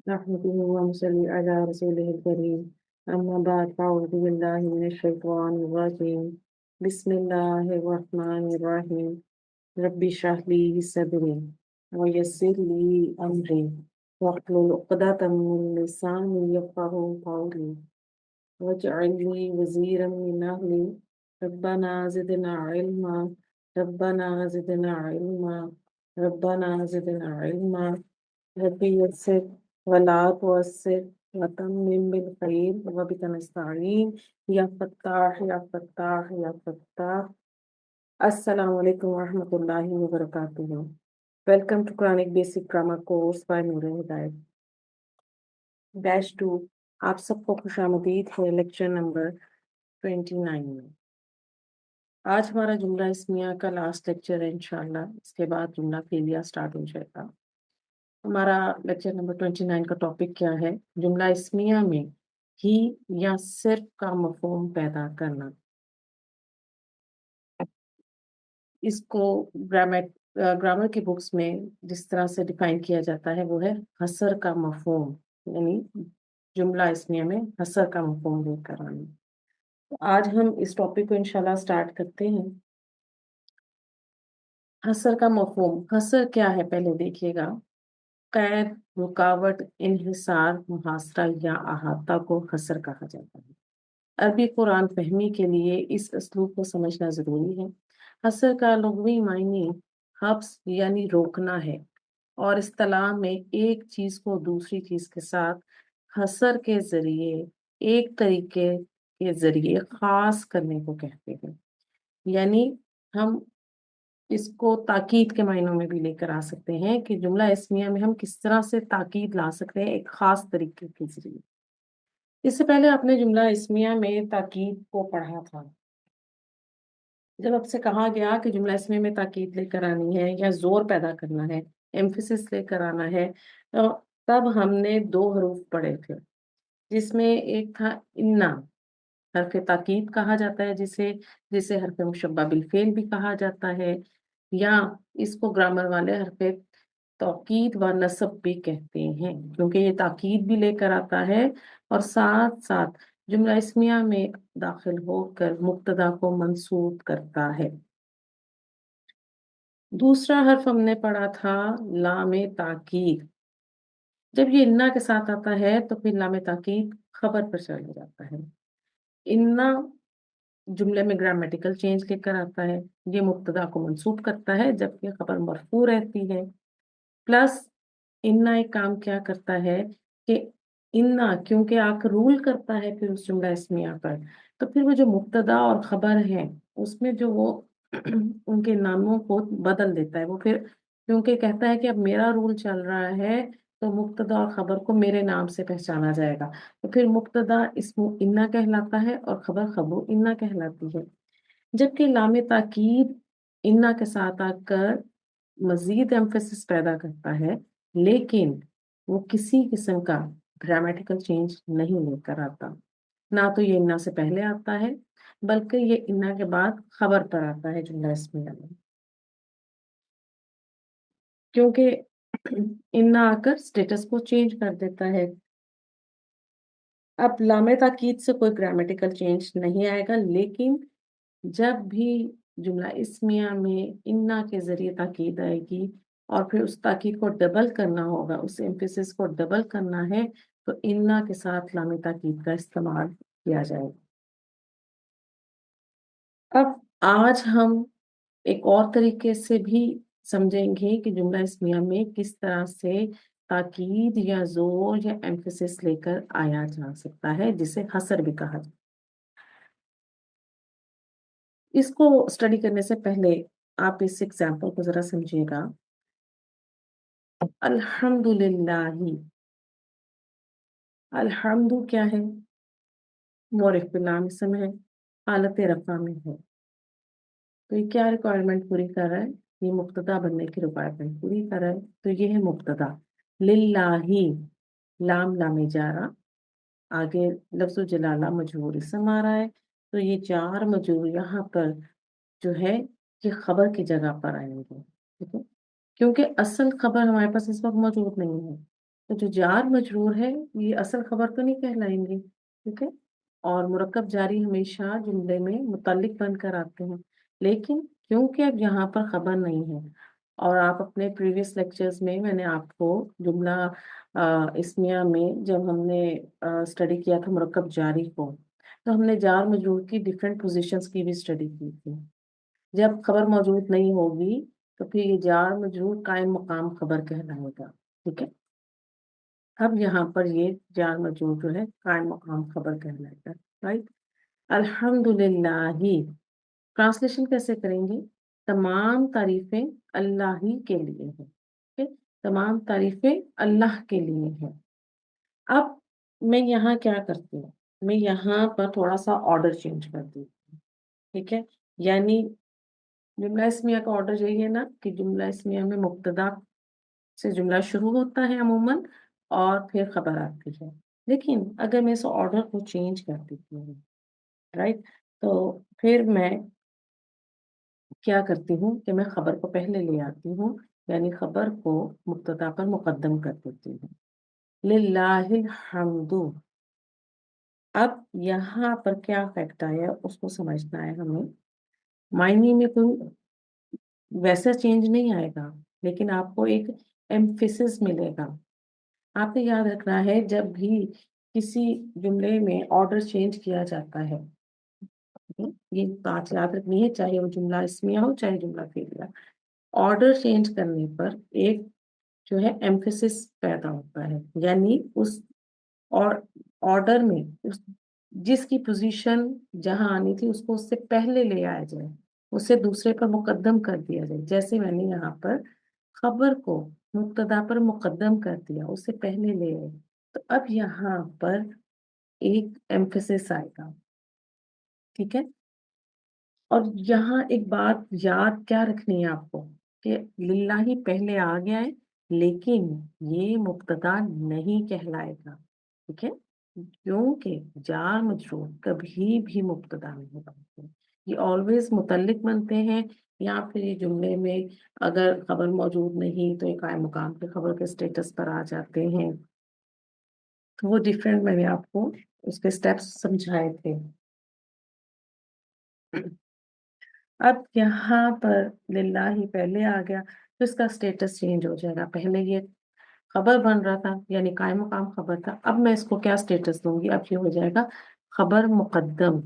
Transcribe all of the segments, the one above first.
نحمده ونصلي على رسوله الكريم أما بعد فأعوذ بالله من الشيطان الرجيم بسم الله الرحمن الرحيم رب اشرح لي صدري ويسر لي أمري واحلل عقدة من لساني يفقهوا قولي واجعل لي وزيرا من أهلي ربنا زدنا علما ربنا زدنا علما ربنا زدنا علما رب يسر ولا تعسر وتمم بالخير وبك نستعين يا فتاح يا فتاح يا Fatah. Assalamu alaikum wa rahmatullahi wa barakatuh. Welcome to Quranic Basic Grammar Course by Noor Hidayat. Batch 2 आप सबको खुशामदीद है लेक्चर नंबर 29 में। आज हमारा जुमला इस्मिया का लास्ट लेक्चर है इंशाल्लाह। इसके बाद जुमला फेलिया स्टार्ट हो जाएगा। हमारा लेक्चर नंबर 29 का टॉपिक क्या है? जुमला इस्मिया में ही या सिर्फ का मफहूम पैदा करना। इसको ग्रामर की बुक्स में जिस तरह से डिफाइन किया जाता है वो है हसर का मफहूम, यानी जुमला इस्मिया में हसर का मफहूम लेकर आना। तो आज हम इस टॉपिक को इंशाल्लाह स्टार्ट करते हैं। हसर का मफहूम, हसर क्या है पहले देखिएगा। कैद, रुकावट, इन्हिसार, मुहासरा या अहाता को हसर कहा जाता है। अरबी कुरान फहमी के लिए इस असलूब को समझना जरूरी है। हसर का लुग़वी मायने हब्स यानी रोकना है और इस्तिलाह में एक चीज को दूसरी चीज के साथ हसर के जरिए एक तरीके के जरिए खास करने को कहते हैं। यानी हम इसको ताकीद के मायनों में भी लेकर आ सकते हैं कि जुमला इस्मिया में हम किस तरह से ताकीद ला सकते हैं एक खास तरीके के जरिए। इससे पहले आपने जुमला इस्मिया में ताकीद को पढ़ा था। जब आपसे कहा गया कि जुमला इस्मिया में ताकीद लेकर आनी है या जोर पैदा करना है, एम्फेसिस लेकर आना है, तो तब हमने 2 हरूफ पढ़े थे, जिसमें एक था इन्ना, हरफ ताकीद कहा जाता है जिसे जिसे हरफ मुशब्बा बिल फेल भी कहा जाता है, या इसको ग्रामर वाले हरफ तौकीद व नस्ब भी कहते हैं, क्योंकि ये ताकीद भी लेकर आता है और साथ साथ जुमला इस्मिया में दाखिल होकर मुब्तदा को मंसूब करता है। दूसरा हर्फ हमने पढ़ा था लामे ताकीद। जब ये इन्ना के साथ आता है तो फिर लामे ताकीद खबर पर चला जाता है। इन्ना जुमले में ग्रामेटिकल चेंज लेकर आता है, ये मुब्तदा को मंसूब करता है जबकि खबर मरफू रहती है। प्लस इन्ना एक काम क्या करता है कि इन्ना क्योंकि आकर रूल करता है फिर उस जुमला इस्मिया पर, तो फिर वो जो मुब्तदा और खबर है उसमें जो वो उनके नामों को बदल देता है। वो फिर क्योंकि कहता है कि अब मेरा रूल चल रहा है तो मुब्तदा और खबर को मेरे नाम से पहचाना जाएगा, तो फिर मुब्तदा इस्मु इन्ना कहलाता है और खबर खबू इन्ना कहलाती है। जबकि लामे ताकीद इन्ना के साथ आकर मजीद एम्फेसिस पैदा करता है, लेकिन वो किसी किस्म का ग्रामेटिकल चेंज नहीं लेकर आता। ना तो ये इन्ना से पहले आता है बल्कि ये इन्ना के बाद खबर पर आता है जुमला इस्मिया में, क्योंकि इन्ना आकर स्टेटस को चेंज कर देता है। अब लामे ताकीद से कोई ग्रामेटिकल चेंज नहीं आएगा, लेकिन जब भी जुमला इस्मिया में इन्ना के जरिए ताकीद आएगी और फिर उस ताकीद को डबल करना होगा, उस एम्फेसिस को डबल करना है, तो इन्ना के साथ लामे ताकीद का इस्तेमाल किया जाएगा। अब आज हम एक और तरीके से भी समझेंगे कि जुमला इस्मिया में किस तरह से ताकीद या जोर या एम्फेसिस लेकर आया जा सकता है, जिसे हसर भी कहा जाता है। इसको स्टडी करने से पहले आप इस एग्जाम्पल को जरा समझिएगा। अल्हम्दुलिल्लाही, अल्हम्दु क्या है? मौरिफ बिलाम इसम है, हालत रफा में है। तो ये क्या रिक्वायरमेंट पूरी कर रहा है? ये मुब्तदा बनने की रिक्वायरमेंट पूरी कर रहा है। तो ये है मुब्तदा। लिल्लाही, लाम लामे जारा, आगे लफ्ज़ जलाला मजरूर इसम आ रहा है, तो ये जार मजरूर यहाँ पर जो है ये खबर की जगह पर आएंगे, ठीक है, क्योंकि असल खबर हमारे पास इस वक्त मौजूद नहीं है। تو جو جار مجرور ہے یہ اصل خبر تو نہیں کہلائیں گے، ٹھیک ہے، اور مرکب جاری ہمیشہ جملے میں متعلق بن کر آتے ہیں، لیکن کیونکہ اب یہاں پر خبر نہیں ہے، اور آپ اپنے پریویس لیکچرز میں نے آپ کو جملہ اسمیہ میں جب ہم نے اسٹڈی کیا تھا مرکب جاری کو، تو ہم نے جار مجرور کی ڈفرینٹ پوزیشنز کی بھی اسٹڈی کی تھی۔ جب خبر موجود نہیں ہوگی تو پھر یہ جار مجرور قائم مقام خبر کہلائے گا، ٹھیک ہے۔ اب یہاں پر یہ جار مجرور جو ہے قائم مقام خبر کہلائے گا، رائٹ۔ الحمدللہ ہی ٹرانسلیشن کیسے کریں گے؟ تمام تعریفیں اللہ ہی کے لیے ہیں، ٹھیک ہے؟ تمام تعریفیں اللہ کے لیے ہیں۔ اب میں یہاں کیا کرتی ہوں، میں یہاں پر تھوڑا سا آرڈر چینج کرتی ہوں، ٹھیک ہے۔ یعنی جملہ اسمیہ کا آرڈر یہی ہے نا کہ جملہ اسمیہ میں مبتدا سے جملہ شروع ہوتا ہے عموماً اور پھر خبر آتی ہے، لیکن اگر میں اس آرڈر کو چینج کر دیتی ہوں، رائٹ، تو پھر میں کیا کرتی ہوں کہ میں خبر کو پہلے لے آتی ہوں، یعنی خبر کو مبتدا پر مقدم کر دیتی ہوں۔ للہ الحمد، اب یہاں پر کیا فیکٹ آیا اس کو سمجھنا ہے ہمیں۔ معنی میں کوئی ویسا چینج نہیں آئے گا، لیکن آپ کو ایک ایمفیسس ملے گا۔ آپ نے یاد رکھنا ہے جب بھی کسی جملے میں آرڈر چینج کیا جاتا ہے، یہ بات یاد رکھنی ہے، چاہے وہ جملہ اسمیہ ہو چاہے جملہ فعلیہ، آرڈر چینج کرنے پر ایک جو ہے ایمفیسس پیدا ہوتا ہے، یعنی اس اور آرڈر میں جس کی پوزیشن جہاں آنی تھی اس کو اس سے پہلے لے آیا جائے، اسے دوسرے پر مقدم کر دیا جائے۔ جیسے میں نے یہاں پر خبر کو مبتدا پر مقدم کر دیا، اس سے پہلے لے آئے، تو اب یہاں پر ایک ایمفیسس آئے گا، ٹھیک ہے۔ اور یہاں ایک بات یاد کیا رکھنی ہے آپ کو کہ للہ ہی پہلے آ گیا ہے، لیکن یہ مبتدا نہیں کہلائے گا، ٹھیک ہے، کیونکہ جار مجرور کبھی بھی مبتدا نہیں بنتے، یہ آلویز متعلق بنتے ہیں، یا پھر یہ جملے میں اگر خبر موجود نہیں تو یہ قائم مقام کے خبر کے سٹیٹس پر آ جاتے ہیں۔ تو وہ ڈیفرنٹ میں نے آپ کو اس کے سٹیپس سمجھائے تھے۔ اب یہاں پر للہ ہی پہلے آ گیا تو اس کا سٹیٹس چینج ہو جائے گا۔ پہلے یہ خبر بن رہا تھا یعنی قائم مقام خبر تھا، اب میں اس کو کیا سٹیٹس دوں گی، اب یہ ہو جائے گا خبر مقدم۔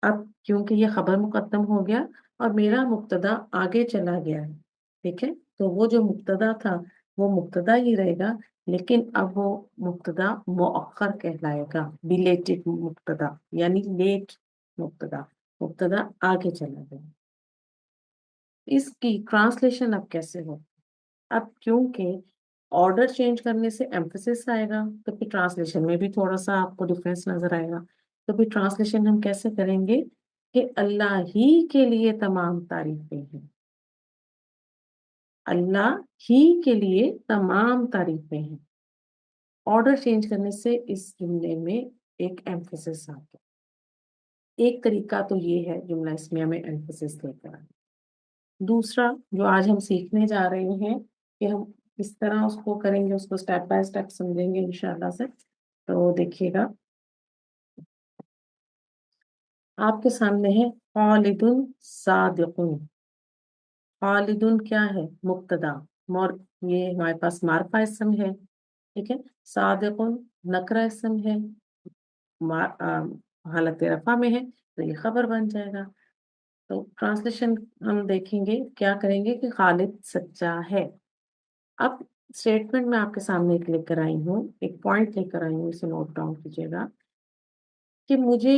اب کیونکہ یہ خبر مقدم ہو گیا اور میرا مبتدا آگے چلا گیا ہے، ٹھیک ہے، تو وہ جو مبتدا تھا وہ مبتدا ہی رہے گا، لیکن اب وہ مبتدا مؤخر کہلائے گا، بیلیٹڈ مبتدا، یعنی لیٹ مبتدا، مبتدا آگے چلا گیا۔ اس کی ٹرانسلیشن اب کیسے ہو؟ اب کیونکہ آرڈر چینج کرنے سے ایمفیسس آئے گا تو پھر ٹرانسلیشن میں بھی تھوڑا سا آپ کو ڈفرینس نظر آئے گا، تو پھر ٹرانسلیشن ہم کیسے کریں گے کہ اللہ ہی کے لیے تمام تعریفیں ہیں، اللہ ہی کے لیے تمام تعریفیں ہیں۔ آرڈر چینج کرنے سے اس جملے میں ایک ایمفیسس آ گیا۔ ایک طریقہ تو یہ ہے جملہ اسمیہ میں ایمفیسس لے کر آنا۔ دوسرا جو آج ہم سیکھنے جا رہے ہیں کہ ہم کس طرح اس کو کریں گے، اس کو سٹیپ بائی سٹیپ سمجھیں گے انشاءاللہ سے، تو دیکھیے گا آپ کے سامنے ہے خالد صادق۔ خالد کیا ہے؟ مبتدا، یہ ہمارے پاس معرفہ اسم ہے، ٹھیک ہے، صادق نکرہ اسم ہے، حالت رفع میں ہے تو یہ خبر بن جائے گا۔ تو ٹرانسلیشن ہم دیکھیں گے، کیا کریں گے کہ خالد سچا ہے۔ اب اسٹیٹمنٹ میں آپ کے سامنے ایک لے کر آئی ہوں، ایک پوائنٹ لے کر آئی ہوں، اسے نوٹ ڈاؤن کیجیے گا کہ مجھے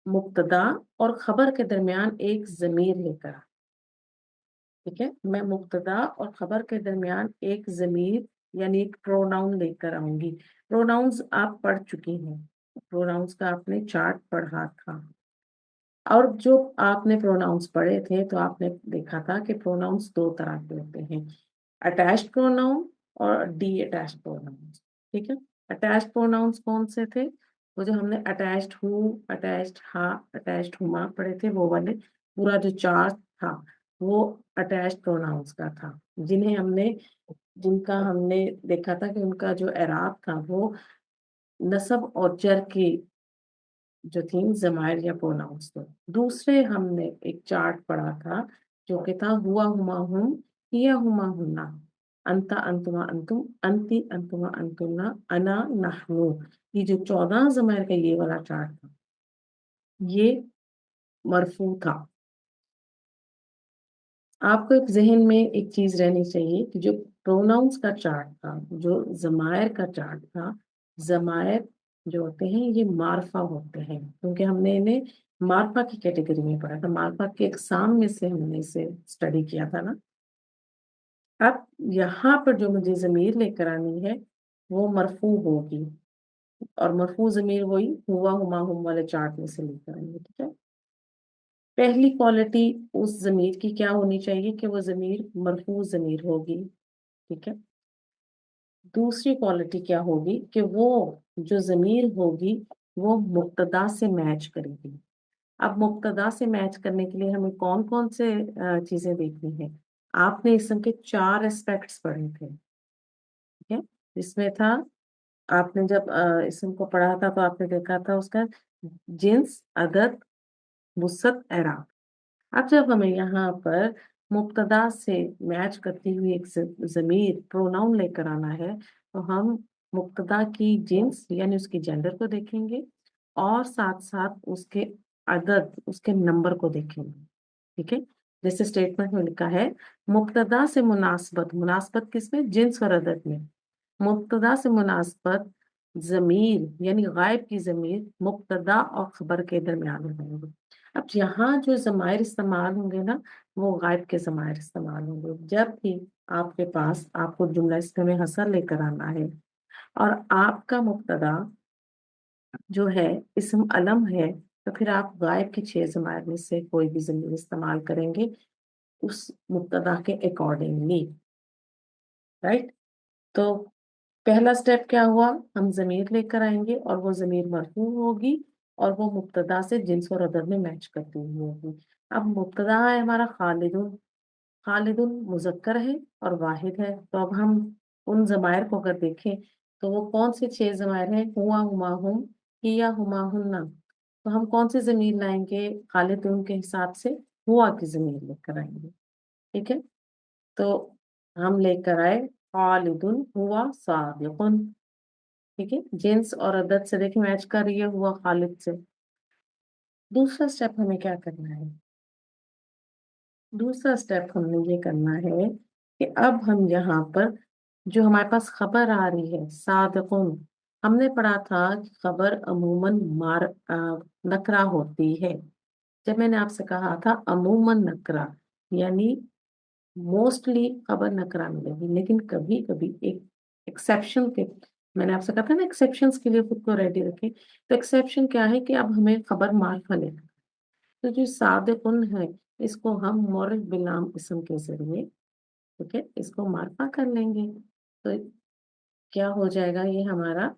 مبتدا اور خبر کے درمیان ایک ضمیر لے کر، ٹھیک ہے، میں مبتدا اور خبر کے درمیان ایک ضمیر یعنی ایک پروناؤن لے کر آؤں گی۔ پروناؤنز آپ پڑھ چکی ہیں، پروناؤنز کا آپ نے چارٹ پڑھا تھا، اور جو آپ نے پروناؤنس پڑھے تھے تو آپ نے دیکھا تھا کہ پروناؤنس دو طرح کے ہوتے ہیں، اٹیچڈ پروناؤن اور ڈی اٹیچڈ پروناؤنس، ٹھیک ہے۔ اٹیچڈ پروناؤنس کون سے تھے؟ وہ جو ہم نے اٹیچڈ ہو، اٹیچڈ ہا، اٹیچڈ ہما پڑھے تھے، وہ والے پورا جو چارٹ تھا وہ اٹیچڈ پروناؤنس کا تھا، جنہیں ہم نے جن کا ہم نے دیکھا تھا کہ ان کا جو اعراب تھا وہ نصب اور جر کی جو تھی ضمائر یا پروناؤنس تھے. دوسرے ہم نے ایک چارٹ پڑھا تھا جو کہ تھا ہوا ہما ہم ہیا ہما ہنا انتا انتما انتم انتی انتما انتنا انا نحنو. یہ جو 14 ضمائر کا یہ والا چارٹ تھا یہ مرفوع تھا. آپ کو ایک ذہن میں ایک چیز رہنی چاہیے کہ جو پروناؤنس کا چارٹ تھا جو ضمائر کا چارٹ تھا ضمائر جو ہوتے ہیں یہ معرفہ ہوتے ہیں کیونکہ ہم نے انہیں معرفہ کی کیٹیگری میں پڑھا تھا. معرفہ کے اقسام میں سے ہم نے اسے اسٹڈی کیا تھا نا. اب یہاں پر جو مجھے ضمیر لے کر آنی ہے وہ مرفوع ہوگی اور مرفوع ضمیر وہی ہوا ہما ہم والے چارٹ میں سے لے کر آئیں گے. ٹھیک ہے. پہلی کوالٹی اس ضمیر کی کیا ہونی چاہیے کہ وہ ضمیر مرفوع ضمیر ہوگی. ٹھیک ہے. دوسری کوالٹی کیا ہوگی کہ وہ جو ضمیر ہوگی وہ مبتدا سے میچ کرے گی. اب مبتدا سے میچ کرنے کے لیے ہمیں کون کون سے چیزیں دیکھنی ہیں. آپ نے اسم کے 4 اسپیکٹس پڑھے تھے. ٹھیک ہے. جس میں تھا آپ نے جب اسم کو پڑھا تھا تو آپ نے دیکھا تھا اس کا جنس عدد وسعت اعراب. اب جب ہمیں یہاں پر مبتدا سے میچ کرتی ہوئی ایک ضمیر پروناؤن لے کر آنا ہے تو ہم مبتدا کی جنس یعنی اس کی جینڈر کو دیکھیں گے اور ساتھ ساتھ اس کے عدد اس کے نمبر کو دیکھیں گے. ٹھیک ہے. جیسے اسٹیٹمنٹ میں لکھا ہے مبتدا سے مناسبت کس میں جنس اور عدد میں. مبتدا سے مناسبت ضمیر یعنی غائب کی ضمیر مبتدا اور خبر کے درمیان ہوں گے. اب یہاں جو ضمائر استعمال ہوں گے نا وہ غائب کے ضمائر استعمال ہوں گے. جب بھی آپ کے پاس آپ کو جملہ اسم میں حصر لے کر آنا ہے اور آپ کا مبتدا جو ہے اسم علم ہے تو پھر آپ غائب کی 6 ضمائر میں سے کوئی بھی ضمیر استعمال کریں گے اس مبتدا کے اکارڈنگلی. رائٹ. تو پہلا سٹیپ کیا ہوا ہم ضمیر لے کر آئیں گے اور وہ ضمیر مرفوع ہوگی اور وہ مبتدا سے جنس اور عدد میں میچ کرتی ہوئی ہوگی. اب مبتدا ہے ہمارا خالد مذکر ہے اور واحد ہے. تو اب ہم ان ضمائر کو اگر دیکھیں تو وہ کون سے 6 ضمائر ہیں ہوا ہما ہم ہیا ہما ہننا. تو ہم کون سے ضمیر لائیں گے خالدون کے حساب سے ہوا کی ضمیر لے کر آئیں گے. ٹھیک ہے. تو ہم لے کر آئے خالدن ہوا صادقن. ٹھیک ہے. جنس اور عدد سے دیکھیں میچ کر رہی ہے ہوا خالد سے. دوسرا سٹیپ ہمیں کیا کرنا ہے دوسرا سٹیپ ہم نے یہ کرنا ہے کہ اب ہم یہاں پر جو ہمارے پاس خبر آ رہی ہے صادقن ہم نے پڑھا تھا کہ خبر عموماً نکرہ ہوتی ہے. جب میں نے آپ سے کہا تھا عموماً نکرہ یعنی موسٹلی خبر نکرہ ملے گی لیکن کبھی کبھی ایک ایکسیپشن کے میں نے آپ سے کہا تھا نا ایکسیپشنز کے لیے خود کو ریڈی رکھیں. تو ایکسیپشن کیا ہے کہ اب ہمیں خبر معرفہ لینا. تو جو صادقن ہے اس کو ہم مورف بلام اسم کے ذریعے ٹھیک ہے اس کو معرفہ کر لیں گے. تو کیا ہو جائے گا یہ ہمارا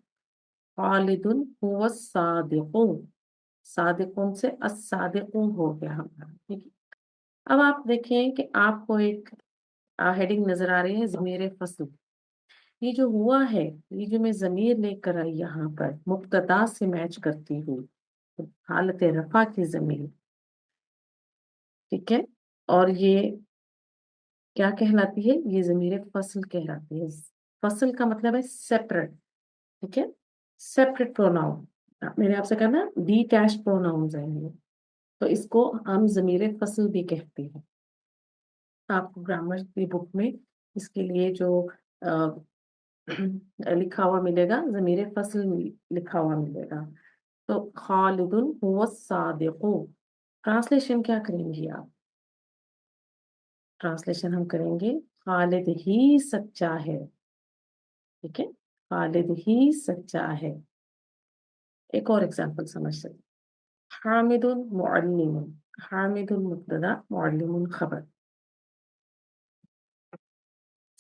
خالدن هو الصادق. صادقون سے الصادقون ہو گیا ہمارا. ٹھیک ہے. اب آپ دیکھیں کہ آپ کو ایک ہیڈنگ نظر آ رہی ہے ضمیر فصل. یہ جو ہوا ہے یہ جو میں ضمیر لے کر آئی یہاں پر مبتدا سے میچ کرتی ہوں حالت رفع کی ضمیر. ٹھیک ہے. اور یہ کیا کہلاتی ہے یہ ضمیر فصل کہلاتی ہے. فصل کا مطلب ہے سیپریٹ. ٹھیک ہے. Separate pronoun. میں نے آپ سے کہا نا ڈیٹیچ پروناؤنز ہیں یہ تو اس کو ہم ضمیر فصل بھی کہتے ہیں. آپ کو گرامر کی بک میں اس کے لیے جو لکھا ہوا ملے گا ضمیر فصل لکھا ہوا ملے گا. تو خالد هو الصادق. ٹرانسلیشن کیا کریں گی آپ ٹرانسلیشن ہم کریں گے خالد ہی سچا ہے. ٹھیک ہے. خالد ہی سچا ہے. ایک اور ایگزامپل سمجھ سکتے حامد معلم. حامد مبتدا معلم خبر.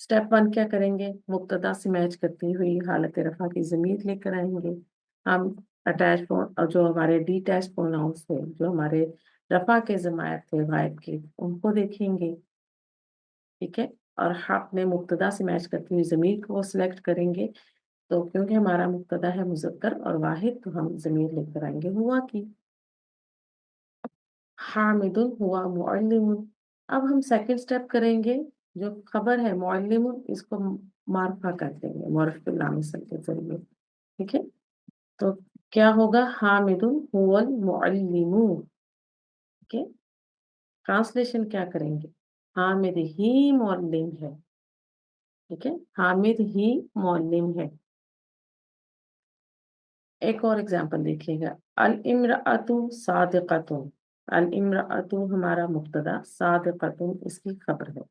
سٹیپ 1 کیا کریں گے مبتدا سے میچ کرتی ہوئی حالت رفع کی ضمیر لے کر آئیں گے. ہم اٹیچ جو ہمارے ڈی ٹیچ پروناؤنس تھے جو ہمارے رفع کے ضمائر تھے غائب کے ان کو دیکھیں گے. ٹھیک ہے. اور اپنے مبتدا سے میچ کرتی ہوئی ضمیر کو سلیکٹ کریں گے، تو کیونکہ ہمارا مبتدا ہے مذکر اور واحد، تو ہم ضمیر لے کر آئیں گے ہوا کی. حامد ہوا معلم. اب ہم سیکنڈ سٹیپ کریں گے، جو خبر ہے معلم اس کو معرفہ کر دیں گے معرف باللامثل کے ذریعے. ٹھیک ہے، تو کیا ہوگا؟ حامد هو المعلم. ٹھیک ہے، ٹرانسلیشن کیا کریں گے؟ حامد ہی معلم ہے. ٹھیک ہے، حامد ہی معلم ہے. ایک اور ایگزامپل دیکھیے گا، الامرأۃ صادقۃ. الامرأۃ ہمارا مبتدا، صادقۃ اس کی خبر ہے.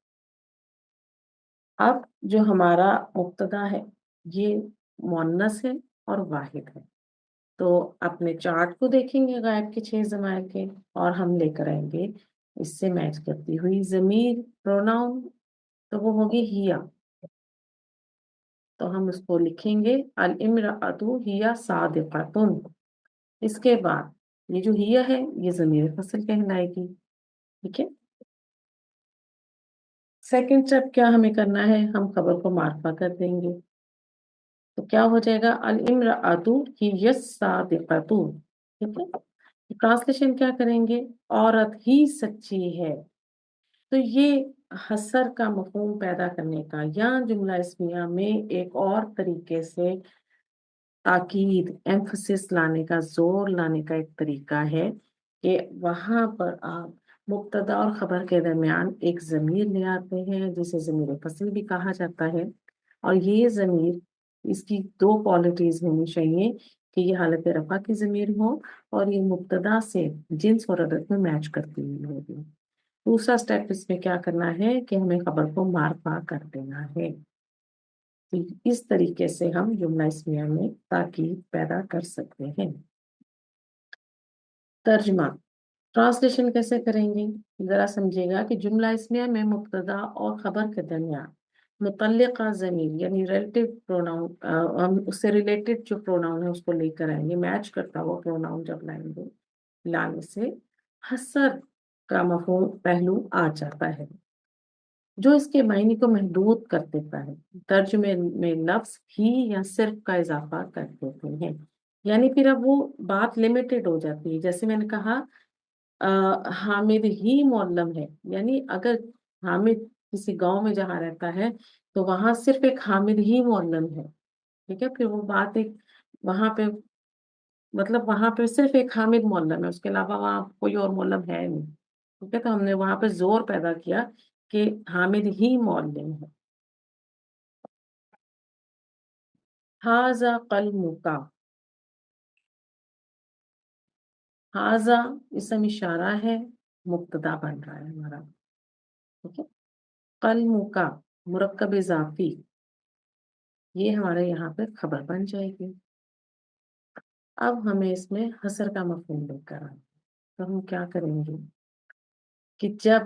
اب جو ہمارا مبتدا ہے یہ مؤنث ہے اور واحد ہے، تو اپنے چارٹ کو دیکھیں گے غائب کے 6 ضمائر کے، اور ہم لے کر آئیں گے اس سے میچ کرتی ہوئی ضمیر پروناؤن، تو وہ ہوگی ہیا. تو ہم اس کو لکھیں گے الامرأۃ ہی صادقۃ. اس کے بعد یہ جو ہیا ہے یہ ضمیر فصل کہلائے گی. ٹھیک ہے، سیکنڈ اسٹیپ کیا ہمیں کرنا ہے؟ ہم خبر کو معرفہ کر دیں گے، تو کیا ہو جائے گا؟ الامرأۃ ہی الصادقۃ. ٹھیک ہے، ٹرانسلیشن کیا کریں گے؟ عورت ہی سچی ہے. تو یہ حسر کا مفہوم پیدا کرنے کا یا جملہ اسمیہ میں ایک اور طریقے سے تاکید، ایمفسس لانے کا، زور لانے کا ایک طریقہ ہے کہ وہاں پر آپ مبتدا اور خبر کے درمیان ایک ضمیر لے آتے ہیں جسے ضمیر فصل بھی کہا جاتا ہے. اور یہ ضمیر، اس کی 2 کوالٹیز ہونی چاہیے کہ یہ حالت رفع کی ضمیر ہو اور یہ مبتدا سے جنس اور عدد میں میچ کرتی ہوئی ہوگی. دوسرا سٹیپ اس میں کیا کرنا ہے کہ ہمیں خبر کو معرفہ کر دینا ہے. تو اس طریقے سے ہم جملہ اسمیہ میں تاکید پیدا کر سکتے ہیں. ترجمہ، ٹرانسلیشن کیسے کریں گے؟ ذرا سمجھے گا کہ جملہ اسمیہ میں مبتدا اور خبر کے درمیان متعلقہ ضمیر یعنی ریلیٹو پروناؤن، ہم اس سے ریلیٹڈ جو پروناؤن ہے اس کو لے کر آئیں گے. میچ کرتا ہوا پروناؤن جب لائیں گے، لانے سے حسر کا مفہوم پہلو آ جاتا ہے جو اس کے معنی کو محدود کر دیتا ہے. ترجمے میں لفظ ہی یا صرف کا اضافہ کر دیتے ہیں، یعنی پھر اب وہ بات لمیٹڈ ہو جاتی ہے. جیسے میں نے کہا حامد ہی معلم ہے، یعنی اگر حامد کسی گاؤں میں جہاں رہتا ہے تو وہاں صرف ایک حامد ہی معلم ہے. ٹھیک ہے، پھر وہ بات ایک وہاں پہ مطلب وہاں پہ صرف ایک حامد معلم ہے، اس کے علاوہ وہاں کوئی اور معلم ہے نہیں. ٹھیک ہے، تو ہم نے وہاں پہ زور پیدا کیا کہ حامد ہی معلم ہے. ھذا قلمک. ھذا اسم اشارہ ہے، مبتدا بن رہا ہے ہمارا. ٹھیک ہے، قلمک مرکب اضافی، یہ ہمارے یہاں پہ خبر بن جائے گی. اب ہمیں اس میں حسر کا مفہوم لے کر آنا، تو ہم کیا کریں گے کہ جب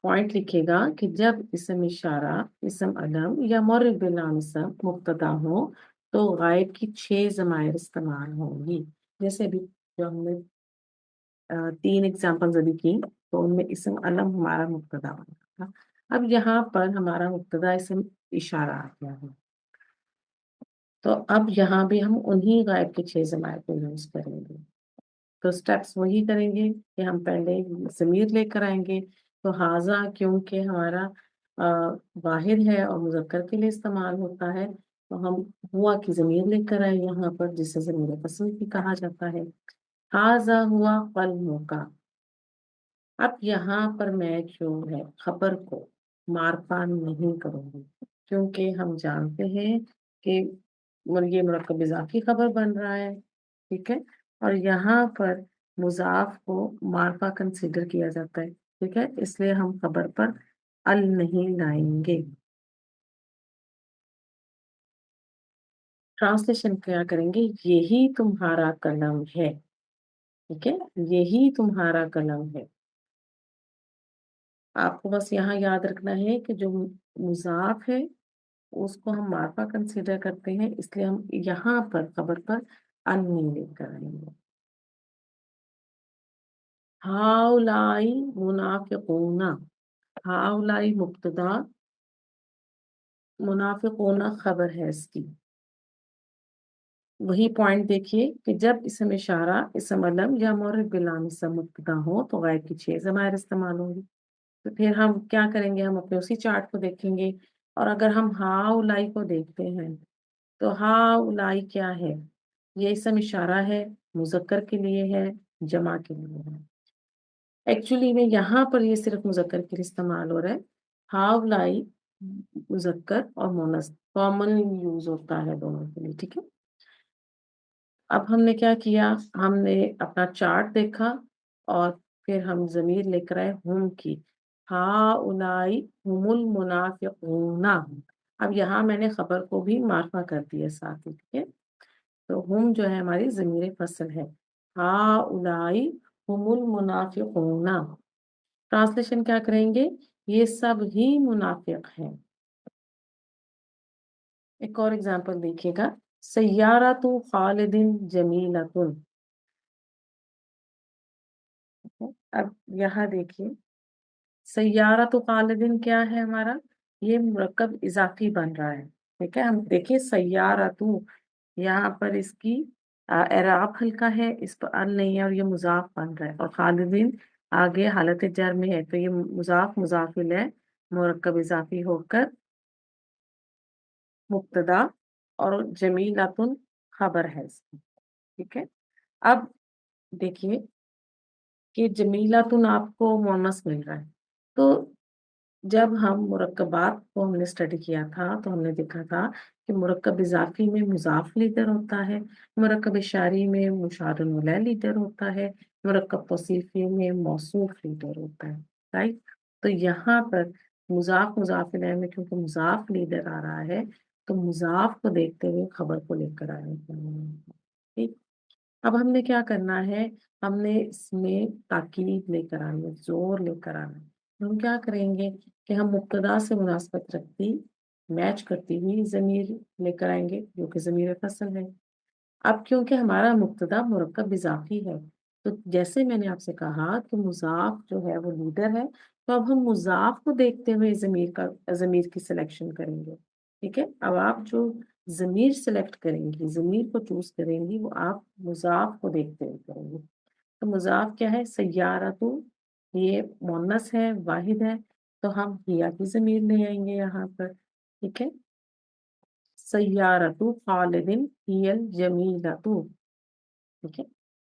پوائنٹ لکھے گا کہ جب اسم اشارہ، اسم علم یا معرف بالنام اسم مبتدا ہو تو غائب کی 6 ضمائر استعمال ہوں گی. جیسے ابھی جو ہم نے 3 ایگزامپلز ابھی کی تو ان میں اسم علم ہمارا مبتدا بنا تھا. اب یہاں پر ہمارا مبتدا اسم اشارہ آ گیا ہے، تو اب یہاں بھی ہم انہی غائب کے 6 ضمائر کو یوز کریں گے. تو سٹیپس وہی کریں گے کہ ہم پہلے ضمیر لے کر آئیں گے. تو ھذا کیونکہ ہمارا واحد ہے اور مذکر کے لیے استعمال ہوتا ہے، تو ہم ہوا کی ضمیر لے کر آئے یہاں پر جسے ضمیر فصل بھی کہا جاتا ہے. ھذا ہوا قلمک. اب یہاں پر میں جو ہے خبر کو معرفہ نہیں کروں گی کیونکہ ہم جانتے ہیں کہ یہ مرکب اضافی خبر بن رہا ہے. ٹھیک ہے، اور یہاں پر مضاف کو معرفہ کنسیڈر کیا جاتا ہے. ٹھیک ہے، اس لیے ہم خبر پر ال نہیں لائیں گے. ٹرانسلیشن کیا کریں گے؟ یہی تمہارا قلم ہے. ٹھیک ہے، یہی تمہارا قلم ہے. آپ کو بس یہاں یاد رکھنا ہے کہ جو مضاف ہے اس کو ہم معرفہ کنسیڈر کرتے ہیں، اس لیے ہم یہاں پر خبر پر ان نہیں لے کر آئیں گے. ہاؤلائی منافقون. ہاؤلائی مبتدا، मुनाफिकून खबर है इसकी। वही पॉइंट देखिए कि जब इसम इशारा इसम अलम या मौरद बिलाम इसम मुब्तदा हो तो गायब की 6 ज़मायर इस्तेमाल होंगी। तो फिर हम क्या करेंगे, हम अपने उसी चार्ट को देखेंगे। और अगर हम हाउलाई को देखते हैं तो हाउलाई क्या है, ये इसम इशारा है, मुजक्कर के लिए है, जमा के लिए है। एक्चुअली में यहाँ पर ये सिर्फ मुजक्कर के लिए इस्तेमाल हो रहा है। हाउलाई मुजक्कर और मोनस कॉमन यूज होता है दोनों के लिए, ठीक है। अब हमने क्या किया, हमने अपना चार्ट देखा और फिर हम जमीर लेकर आए हुम की। हाउलाई हुमुल मुनाफिकूना। अब यहाँ मैंने खबर को भी मार्फा कर दिया साथ ही, ठीक है। तो हुम जो है हमारी जमीर फसल है। हाउलाई हुमुल मुनाफिकूना। ट्रांसलेशन क्या करेंगे, ये सब ही मुनाफिक हैं। एक और एग्जांपल देखिएगा, सय्यारतु खालिदिन जमीलतुन। अब यहाँ देखिए, सय्यारतु खालिदिन क्या है हमारा, ये मुरक्कब इजाफी बन रहा है, ठीक है। हम देखिए सय्यारतु, यहाँ पर इसकी एराब हल्का है, इस पर अल नहीं है और ये मुजाफ बन रहा है। और खालिदिन आगे हालत जर में है, तो ये मुजाफ मुजाफिल है, मुरक्कब इजाफी होकर मुब्तदा और जमीलातुन खबर है इसकी, ठीक है। अब देखिए कि जमीलातुन आपको मोनस मिल रहा है। तो जब हम मुरक्कबात को हमने स्टडी किया था तो हमने देखा था कि मुरक्कब इजाफी में मुजाफ लीडर होता है, मुरक्कब इशारी में मुशारुल मुलय लीडर होता है, मुरक्कब तौसीफी में मौसूफ लीडर होता है, राइट। तो यहाँ पर मुजाफ मुजाफ इलैह में क्योंकि मुजाफ लीडर आ रहा है तो मुजाफ को देखते हुए खबर को लेकर आए हैं, ठीक। अब हमने क्या करना है, हमने इसमें ताकीद लेकर आनी है, जोर लेकर आना है। तो हम क्या करेंगे कि हम मुब्तदा से मुनासबत रखती मैच करती हुई जमीर लेकर आएंगे जो कि जमीर फसल है। अब क्योंकि हमारा मुब्तदा मुरक्कब इजाफी है, तो जैसे मैंने आपसे कहा कि मुजाफ जो है वो लीडर है, तो अब हम मुजाफ को देखते हुए जमीर की सिलेक्शन करेंगे, ठीक है। अब आप जो जमीर सिलेक्ट करेंगी, जमीर को चूज करेंगी, वो आप मुजाफ को देखते हुए करेंगे। तो मुजाफ क्या है, सय्यारतु, ये मुअन्नस है, वाहिद है, तो हम हिया की जमीर ले आएंगे यहाँ पर, ठीक है। सय्यारतु खालिदिन हियल जमीलतु, ठीक है।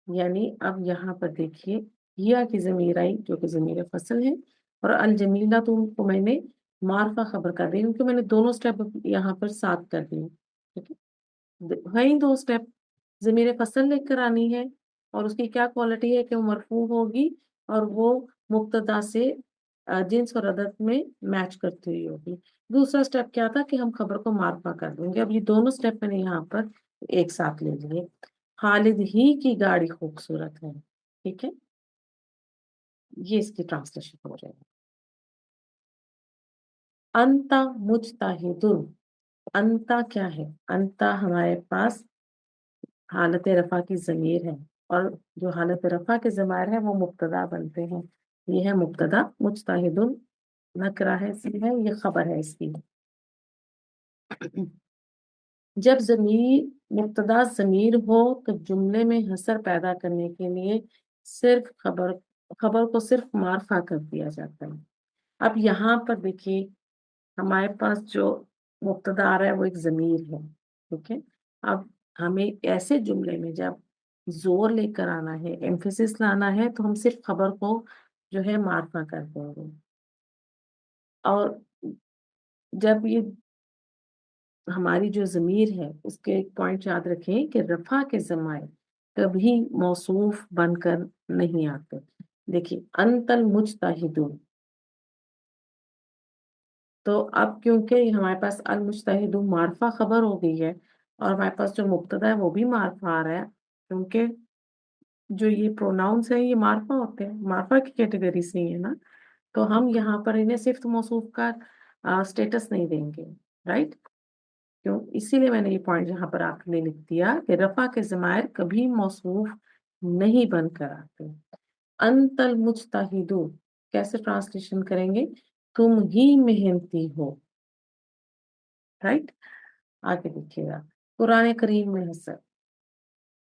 यानी अब यहाँ पर देखिए हिया की जमीर आई जो कि जमीर फसल है, और अल जमीला को मैंने मार्फा खबर कर दी क्योंकि मैंने दोनों स्टेप यहाँ पर साथ कर दिए, ठीक है। वही दो स्टेप, जमीर फसल लेकर आनी है और उसकी क्या क्वालिटी है कि वो मरफू होगी और वो मुब्तदा से जिन्स और अदद में मैच करती हुई होगी। दूसरा स्टेप क्या था कि हम खबर को मार्फा कर देंगे। अब ये दोनों स्टेप मैंने यहाँ पर एक साथ ले लिए। खालिद ही की गाड़ी खूबसूरत है, ठीक है। ये इसकी ट्रांसलेशन हो जाएगी। अंता मुजताहिदुन, अंता क्या है, अंता हमारे पास हालत रफा की जमीर है और जो हालत रफा के जमायर है वो मुब्तदा बनते हैं। ये है मुब्तदा, मुजताहिदुन नकरा है, इसकी है, ये खबर है इसकी। जब जमीर मुब्तदा जमीर हो तो जुमले में हसर पैदा करने के लिए सिर्फ खबर को सिर्फ मार्फा कर दिया जाता है। अब यहाँ पर देखिए हमारे पास जो मुब्तदा आ रहा है वो एक जमीर है, ठीक है। अब हमें ऐसे जुमले में जब जोर लेकर आना है, एम्फेसिस लाना है, तो हम सिर्फ खबर को जो है मार्फा कर देंगे। और जब ये हमारी जो ज़मीर है उसके एक पॉइंट याद रखें कि रफ़ा के ज़मायर कभी मौसूफ बनकर नहीं आते। देखिए अंतल मुजतहिदुन, तो अब क्योंकि हमारे पास अल मुजतहिदुन मार्फा खबर हो गई है और हमारे पास जो मुब्तदा है वो भी मार्फा आ रहा है, क्योंकि जो ये प्रोनाउंस है ये मार्फा होते हैं, मार्फा की कैटेगरी से ही है ना। तो हम यहाँ पर इन्हें सिर्फ मौसूफ का स्टेटस नहीं देंगे, राइट। क्यों, इसीलिए मैंने ये पॉइंट यहाँ पर आपके लिए लिख दिया कि रफा के ज़मायर कभी मौसूफ नहीं बनकर आते। अंतल मुजतहिदु कैसे ट्रांसलेशन करेंगे, तुम ही मेहनती हो, राइट। आगे देखिएगा, कुरान करीम में हसर।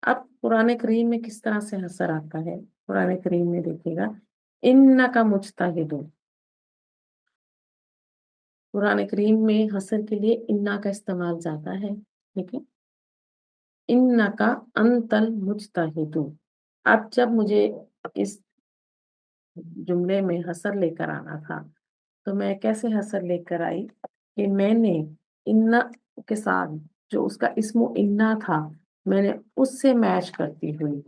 अब कुरान करीम में किस तरह से हसर आता है? कुरान करीम में देखिएगा, इन्ना का मुजतहिदुन। कुरान करीम में हसर के लिए इन्ना का इस्तेमाल ज्यादा है, ठीक है। इन्ना का अंतल मुजतहिदुन। अब जब मुझे इस जुमले में हसर लेकर आना था, तो मैं कैसे हसर लेकर आई कि मैंने इन्ना के साथ जो उसका इस्मो इन्ना था, मैंने उससे मैच करती हुई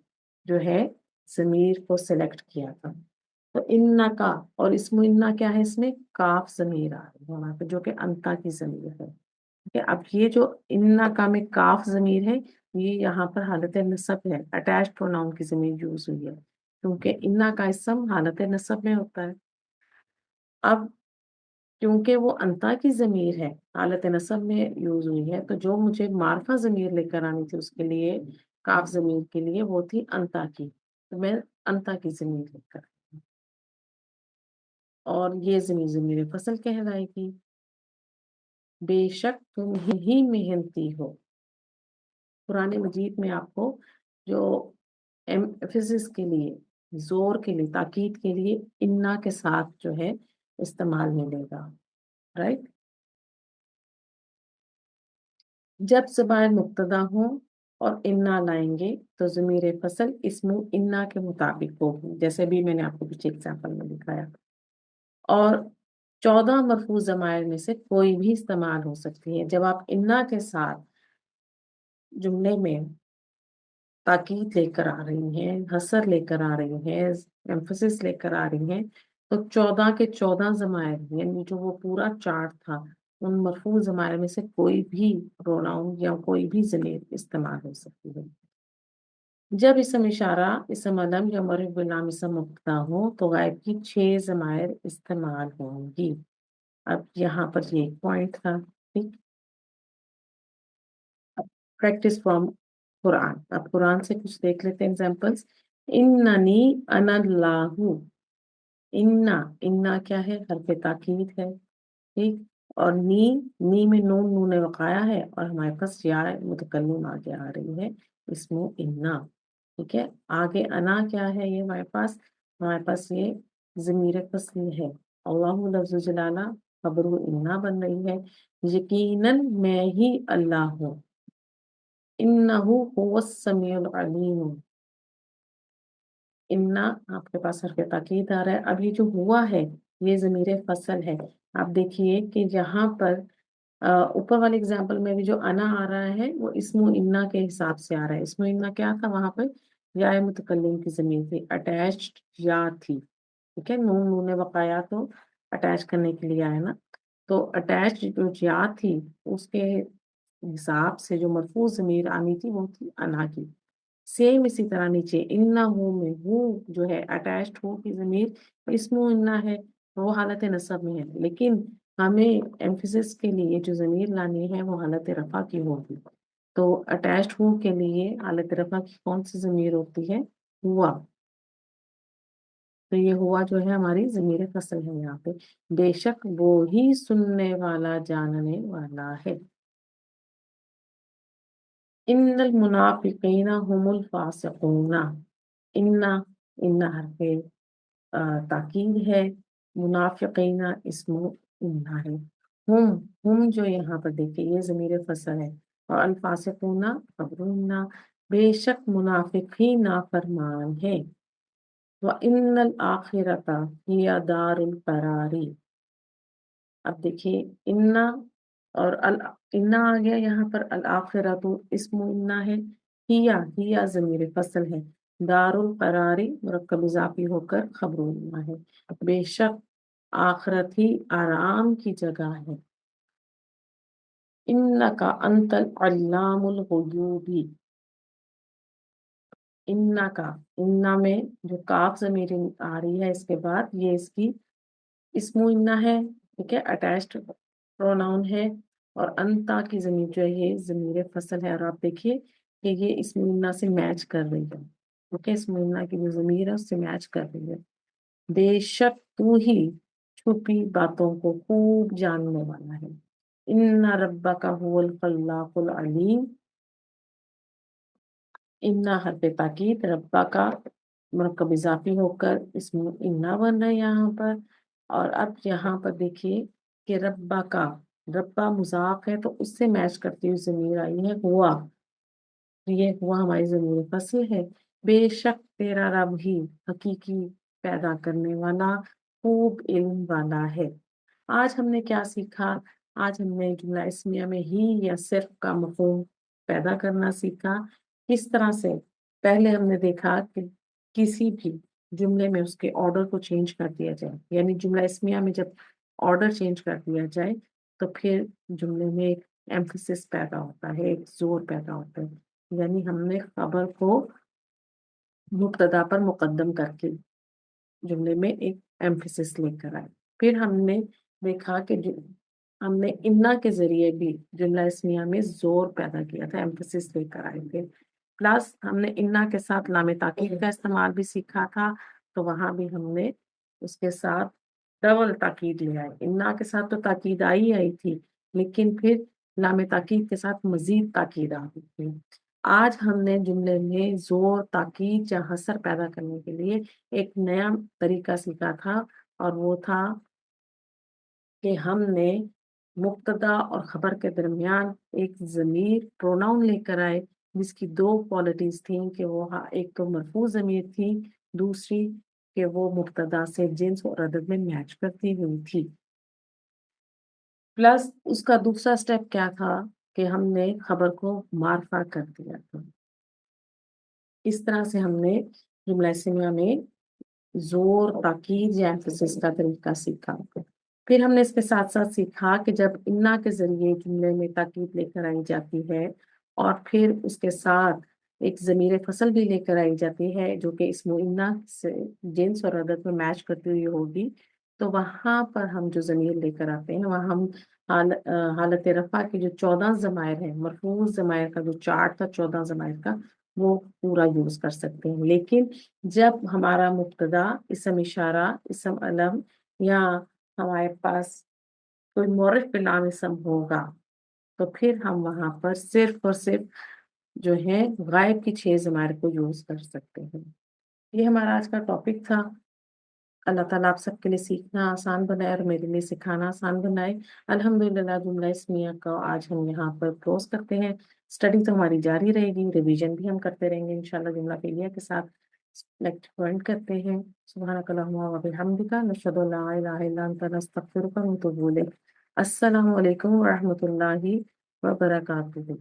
जो है जमीर को सिलेक्ट किया था। तो इन्ना का और इस्मो इन्ना क्या है, इसमें काफ जमीर आ रही है वहां पे, जो कि अंता की जमीर है, ठीक है। अब ये जो इन्ना का में काफ जमीर है, ये यहाँ पर हालत नसब है, अटैच प्रोनाउन की जमीर यूज हुई है, क्योंकि इन्ना का इसम हालत नसब में होता है। अब क्योंकि वो अंता की जमीर है, हालत नसब में यूज हुई है, तो जो मुझे मार्फा जमीर लेकर आनी थी उसके लिए, काफ जमीर के लिए, वो थी अंता की, तो मैं अंता की जमीर लेकर आई। और ये जमीर जमीर फसल कहलाएगी। बेशक तुम ही मेहनती हो। कुरान मजीद में आपको जो एम्फिसिस के लिए, जोर के लिए, ताकीद के लिए इन्ना के साथ जो है इस्तेमाल मिलेगा, राइट। जब ज़बान मुब्तदा हो और इन्ना लाएंगे तो ज़मीर फसल इसमें इन्ना के मुताबिक होगी, जैसे भी मैंने आपको पीछे एग्जाम्पल में दिखाया। और 14 मरफू ज़मायर में से कोई भी इस्तेमाल हो सकती है। जब आप इन्ना के साथ जुमले में ताकीद लेकर आ रही हैं, हसर लेकर आ रही हैं, एम्फसिस लेकर आ रही हैं, तो 14 के 14 ज़मायर, यानी जो वो पूरा चार्ट था, उन मरफू ज़मायर में से कोई भी प्रोनाउन या कोई भी ज़मीर इस्तेमाल हो सकती है। जब इसम इशारा, इसम अलम या मरफ बिलाम इसम मुब्तदा हो तो गायब की 6 ज़मायर इस्तेमाल होंगी। अब यहाँ पर ये एक पॉइंट था, ठीक। Practice from Quran. अब कुरान से कुछ देख लेते हैं एग्जांपल्स। इन्ननी अनल्लाहु। इन्ना, इन्ना क्या है, हरफ ताकीद है, ठीक। और नी में नून नून वकाया है, और हमारे पास या मुतकल्लिम आगे आ रही है, इसमें इन्ना, ठीक है। आगे अना क्या है, ये हमारे पास ये ज़मीर फसल है। अल्लाहु लफ्ज़ जलाला खबरू इन्ना बन रही है। यकीनन मैं ही अल्लाह हूँ। इन्नहु हुवस समीउल अलीम। इन्ना आपके पास हरफ ताकीद आ रहा है। अब ये जो हुआ है, ये ज़मीर फसल है। आप देखिए कि यहाँ पर ऊपर वाले एग्जाम्पल में भी जो अना आ रहा है, वो इस्मो इन्ना के हिसाब से आ रहा है। इस्मो इन्ना क्या था वहां पर, या मुतकल्लिम की जमीन थी, अटैच्ड या थी, ठीक है। नून नून बकाया तो अटैच करने के लिए आया ना, तो अटैच जो या थी उसके हिसाब से जो मरफू जमीर आनी थी वो थी अना की। सेम इसी तरह नीचे इन्ना हूँ में हूँ जो है अटैच्ड हूँ की जमीर इसमें इन्ना है, वो हालत नसब में है, लेकिन हमें एम्फिसिस के लिए जो जमीर लानी है वो हालत रफा की होगी। तो अटैच्ड हूँ के लिए हालत रफा की कौन सी जमीर होती है, हुआ। तो ये हुआ जो है हमारी जमीर फसल है यहाँ पे। बेशक वो ही सुनने वाला जानने वाला है। इन्नल मुनाफिकीना हुमुल फासिकूना। इन्ना, इन्ना हरफे ताकीद है। मुनाफिकीना इसमो इन्ना है। हुम, हुम जो यहाँ पर देखिए ये ज़मीर फसल है, और अल्फासिकूना खबरू इन्ना। बेशक मुनाफिकी नाफरमान है। व इन्नल आखिरता हिया दारुल करारी। अब देखिए इन्ना और अल, इन्ना आ गया यहाँ पर, अल आखिरा तो इसमो इन्ना है। हिया ज़मीर फसल है। दारुल करारी मुरक्कब इजाफी होकर खबरो इन्ना है। बेशक आखिरत ही आराम की जगह है। इन्ना का अंतल अल्लामुल गुयूबी। इन्ना का, इन्ना में जो काफ ज़मीर आ रही है इसके बाद, ये इसकी इसमो इन्ना है, ठीक है, अटैच्ड प्रोनाउन है। और अंता की जमीर जो है ये जमीर फसल है, और आप देखिए कि ये इसमो इन्ना से मैच कर रही है, ओके। इसमो इन्ना की जो जमीर है उससे मैच कर रही है। बेशक तू ही छुपी बातों को खूब जानने वाला है। इन्ना रब्बका हुवल खल्लाकुल अलीम। इन्ना हरफ ताकीद, रब्बा का मुरक्कब इजाफी होकर इसमें इन्ना बन रहा है यहाँ पर। और अब यहाँ पर देखिए कि रब्बा मुजाफ है तो उससे मैच करती हुई जमीर आई है हुआ। ये हुआ हमारी जमीर फसल है। बेशक तेरा रब ही हकीकी पैदा करने वाला खूब इल्म वाला है। आज हमने क्या सीखा? आज हमने जुमला इस्मिया में ही या सिर्फ का मफहूम पैदा करना सीखा। किस तरह से? पहले हमने देखा कि किसी भी जुमले में उसके ऑर्डर को चेंज कर दिया जाए, यानी जुमला इस्मिया में जब ऑर्डर चेंज कर दिया जाए तो फिर जुमले में एक एम्फेसिस पैदा होता है, एक जोर पैदा होता है। यानी हमने खबर को मुब्तदा पर मुकद्दम करके जुमले में एक एम्फेसिस लेकर आए। फिर हमने देखा कि हमने इन्ना के जरिए भी जुमला इस्मिया में जोर पैदा किया था, एम्फेसिस लेकर आए थे। प्लस हमने इन्ना के साथ लामे ताकीद का इस्तेमाल भी सीखा था, तो वहां भी हमने उसके साथ डबल ताकीद ले आए। इन्ना के साथ तो ताकीद आई थी, लेकिन फिर लामे ताकीद के साथ मजीद ताकीद आ गई थी। आज हमने जुमले में जोर, ताकीद या हसर पैदा करने के लिए एक नया तरीका सीखा था, और वो था कि हमने मुब्तदा और खबर के दरमियान एक ज़मीर प्रोनाउन लेकर आए, जिसकी दो क्वालिटीज थी कि वो एक तो मरफू ज़मीर थी, दूसरी कि वो मुब्तदा से जिन्स और अदद में मैच करती हुई थी। प्लस उसका दूसरा स्टेप क्या था कि हमने खबर को मार्फा कर दिया था। इस तरह से हमने जुमला इस्मिया में जोर, ताकीद या एम्फेसिस का तरीका सीखा। फिर हमने इसके साथ साथ सीखा कि जब इन्ना के जरिए जुमले में ताकीद लेकर आई जाती है और फिर उसके साथ एक ज़मीर फसल भी लेकर आई जाती है जो कि इसमें इन्ना से जिन्स और अदद में मैच करती हुई होगी, तो वहां पर हम जो ज़मीर लेकर आते हैं वहां हम हालत रफा के जो 14 ज़मायर है, मरफूज ज़मायर का जो चार्ट था 14 ज़मायर का, वो पूरा यूज कर सकते हैं। लेकिन जब हमारा मुब्तदा, इसम इशारा, इसम अलम या हमारे पास कोई मौरिफ पे नाम इसम होगा, तो फिर हम वहां पर सिर्फ और सिर्फ जो है गायब की 6 ज़मायर को यूज कर सकते हैं। ये हमारा आज का टॉपिक था। अल्लाह ताला आप सबके लिए सीखना आसान बनाए और मेरे लिए सिखाना आसान बनाए। अल्हम्दुलिल्लाह जुमला इस्मिया का आज हम यहाँ पर क्लोज करते हैं। स्टडी तो हमारी जारी रहेगी, रिवीजन भी हम करते रहेंगे इंशाल्लाह जुमला फेलिया के साथ। लेक्चर पॉइंट करते हैं। सुब्हानक अल्लाहुम्मा व बिहम्दिका नशहदु अल्ला इलाहा इल्ला अंता नस्तगफिरुका व नतूबु इलैक। अस्सलामु अलैकुम व रहमतुल्लाहि व बरकातुहू।